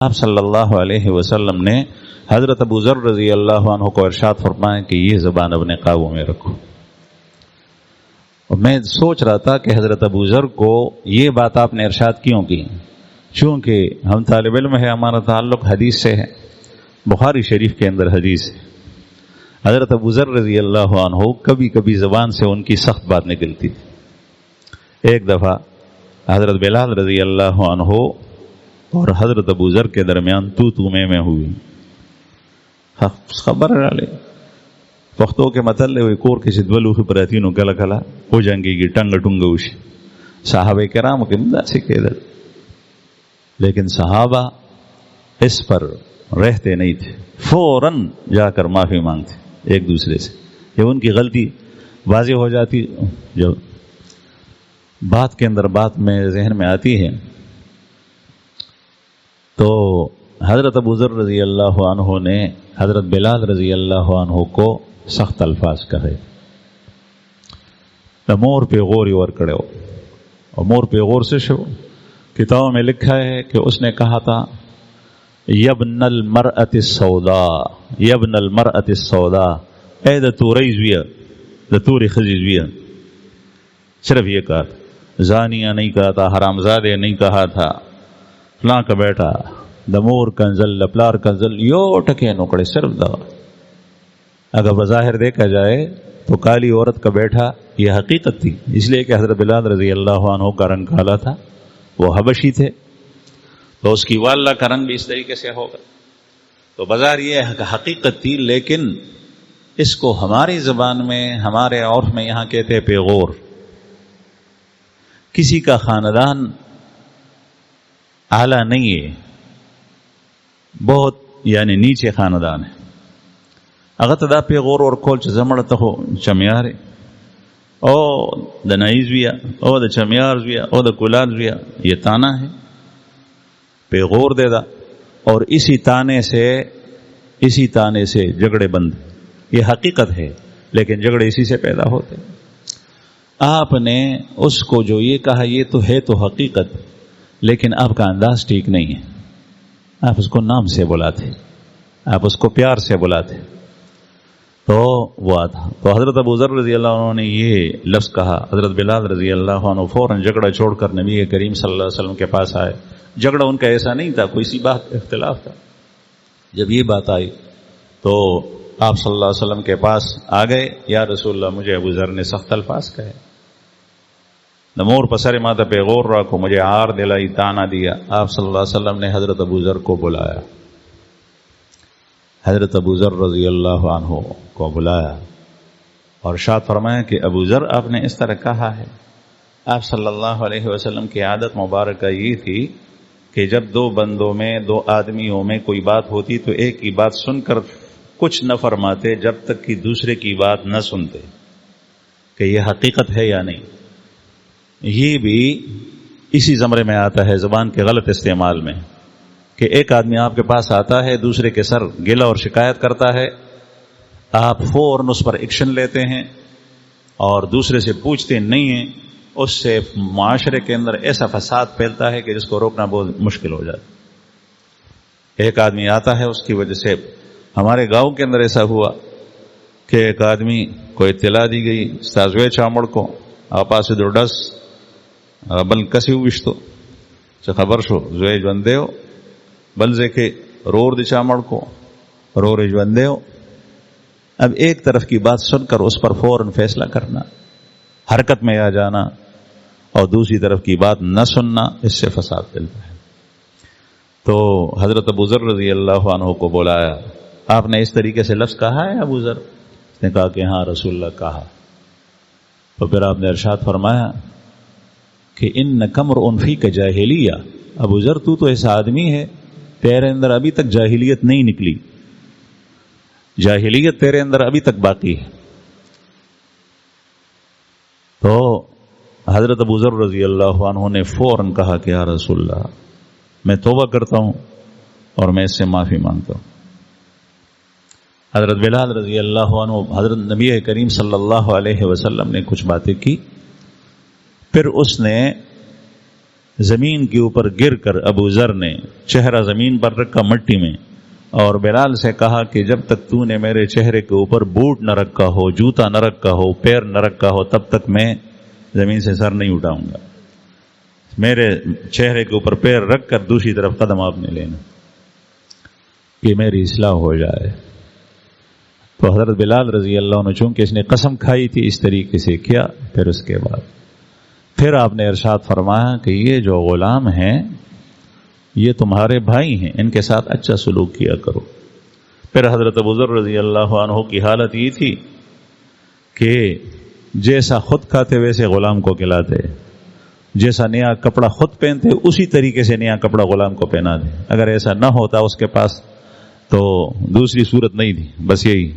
آپ صلی اللہ علیہ وسلم نے حضرت ابو ذر رضی اللہ عنہ کو ارشاد فرمایا کہ یہ زبان اپنے قابو میں رکھو. اور میں سوچ رہا تھا کہ حضرت ابو ذر کو یہ بات آپ نے ارشاد کیوں کی؟ چونکہ ہم طالب علم ہے، ہمارا تعلق حدیث سے ہے. بخاری شریف کے اندر حدیث ہے، حضرت ابو ذر رضی اللہ عنہ کبھی کبھی زبان سے ان کی سخت بات نکلتی تھی. ایک دفعہ حضرت بلال رضی اللہ عنہ اور حضرت ابو ذر کے درمیان تو میں ہوئی. خبر رالے پختو کے مطلب ہوئی کور کے شدولو پراتینو کلا کلا ہو جنگی کی ٹنگ ٹنگ اوشی صحابہ کرام کے مدد سے کہہ. لیکن صحابہ اس پر رہتے نہیں تھے، فوراً جا کر معافی مانگتے ایک دوسرے سے. جب ان کی غلطی واضح ہو جاتی، جو بات کے اندر بات میں ذہن میں آتی ہے، تو حضرت ابو ذر رضی اللہ عنہ نے حضرت بلال رضی اللہ عنہ کو سخت الفاظ کہے. مور پہ غور ور کڑے ہو، اور مور پہ غور سے شو کتابوں میں لکھا ہے کہ اس نے کہا تھا یبن المرأة السوداء، یبن المرأة السوداء، اے دا توری زویا، دا توری خزی زویا. صرف یہ کہا تھا، زانیہ نہیں کہا تھا، حرام زادے نہیں کہا تھا، فلاں کا بیٹا دمور کنزل لپلار کنزل یو ٹکے نوکڑے صرف دا. اگر بظاہر دیکھا جائے تو کالی عورت کا بیٹا یہ حقیقت تھی، اس لیے کہ حضرت بلال رضی اللہ عنہ کا رنگ کالا تھا، وہ حبشی تھے، تو اس کی والدہ کا رنگ بھی اس طریقے سے ہوگا. تو بظاہر یہ حقیقت تھی، لیکن اس کو ہماری زبان میں، ہمارے عرف میں یہاں کہتے ہیں پیغور. کسی کا خاندان اعلیٰ نہیں ہے، بہت یعنی نیچے خاندان ہے. اگر تدا پیغور اور کول زمڑتا ہو چمیارے او دا نائز ویا او دا چمیار ویا او دا کلال ویا، یہ تانا ہے، پیغور دے دا. اور اسی تانے سے جھگڑے بند، یہ حقیقت ہے، لیکن جھگڑے اسی سے پیدا ہوتے. آپ نے اس کو جو یہ کہا یہ تو ہے تو حقیقت، لیکن آپ کا انداز ٹھیک نہیں ہے. آپ اس کو نام سے بلاتے، آپ اس کو پیار سے بلاتے، تو وہ آتا. تو حضرت ابو ذر رضی اللہ عنہ نے یہ لفظ کہا. حضرت بلال رضی اللہ عنہ فوراً جھگڑا چھوڑ کر نبی کریم صلی اللہ علیہ وسلم کے پاس آئے. جھگڑا ان کا ایسا نہیں تھا، کوئی سی بات اختلاف تھا. جب یہ بات آئی تو آپ صلی اللہ علیہ وسلم کے پاس آ گئے. یا رسول اللہ، مجھے ابو ذر نے سخت الفاظ کہے، نمور پسر ماتا پہ غور رکھو، مجھے آر دلائی، تانا دیا. آپ صلی اللہ علیہ وسلم نے حضرت ابو ذر کو بلایا، حضرت ابو ذر رضی اللہ عنہ کو بلایا اور ارشاد فرمایا کہ ابو ذر، آپ نے اس طرح کہا ہے. آپ صلی اللہ علیہ وسلم کی عادت مبارکہ یہ تھی کہ جب دو بندوں میں، دو آدمیوں میں کوئی بات ہوتی تو ایک کی بات سن کر کچھ نہ فرماتے جب تک کہ دوسرے کی بات نہ سنتے کہ یہ حقیقت ہے یا نہیں. یہ بھی اسی زمرے میں آتا ہے زبان کے غلط استعمال میں، کہ ایک آدمی آپ کے پاس آتا ہے، دوسرے کے سر گلہ اور شکایت کرتا ہے، آپ فوراً اس پر ایکشن لیتے ہیں اور دوسرے سے پوچھتے نہیں ہیں. اس سے معاشرے کے اندر ایسا فساد پھیلتا ہے کہ جس کو روکنا بہت مشکل ہو جاتا. ایک آدمی آتا ہے، اس کی وجہ سے ہمارے گاؤں کے اندر ایسا ہوا کہ ایک آدمی کو اطلاع دی گئی استازوے چامڑ کو، آپا سے دو ڈس بل کسی وشتو سے خبر شو زویج بندے ہو بلزے کے رور دی چامڑ کو رورج بندے ہو. اب ایک طرف کی بات سن کر اس پر فوراً فیصلہ کرنا، حرکت میں آ جانا، اور دوسری طرف کی بات نہ سننا، اس سے فساد پھیلتا ہے. تو حضرت ابو ذر رضی اللہ عنہ کو بلایا. آپ نے اس طریقے سے لفظ کہا ہے ابو ذر؟ اس نے کہا کہ ہاں رسول اللہ کہا. تو پھر آپ نے ارشاد فرمایا کہ ان کمر انفی کا جاہلیہ، ابو ذر تو ایسا آدمی ہے تیرے اندر ابھی تک جاہلیت نہیں نکلی، جاہلیت تیرے اندر ابھی تک باقی ہے. تو حضرت ابو ذر رضی اللہ عنہ نے فوراً کہا کہ یا رسول اللہ، میں توبہ کرتا ہوں اور میں اس سے معافی مانگتا ہوں. حضرت بلال رضی اللہ عنہ، حضرت نبی کریم صلی اللہ علیہ وسلم نے کچھ باتیں کی، پھر اس نے زمین کے اوپر گر کر ابو ذر نے چہرہ زمین پر رکھا مٹی میں، اور بلال سے کہا کہ جب تک تو نے میرے چہرے کے اوپر بوٹ نہ رکھا ہو، جوتا نہ رکھا ہو، پیر نہ رکھا ہو، تب تک میں زمین سے سر نہیں اٹھاؤں گا۔ میرے چہرے کے اوپر پیر رکھ کر دوسری طرف قدم آپ نے لینا کہ میری اصلاح ہو جائے۔ تو حضرت بلال رضی اللہ عنہ چونکہ اس نے قسم کھائی تھی، اس طریقے سے کیا۔ پھر اس کے بعد پھر آپ نے ارشاد فرمایا کہ یہ جو غلام ہیں یہ تمہارے بھائی ہیں، ان کے ساتھ اچھا سلوک کیا کرو۔ پھر حضرت ابو ذر رضی اللہ عنہ کی حالت یہ تھی کہ جیسا خود کھاتے ویسے غلام کو کھلاتے، جیسا نیا کپڑا خود پہنتے اسی طریقے سے نیا کپڑا غلام کو پہنا دے۔ اگر ایسا نہ ہوتا اس کے پاس تو دوسری صورت نہیں تھی، بس یہی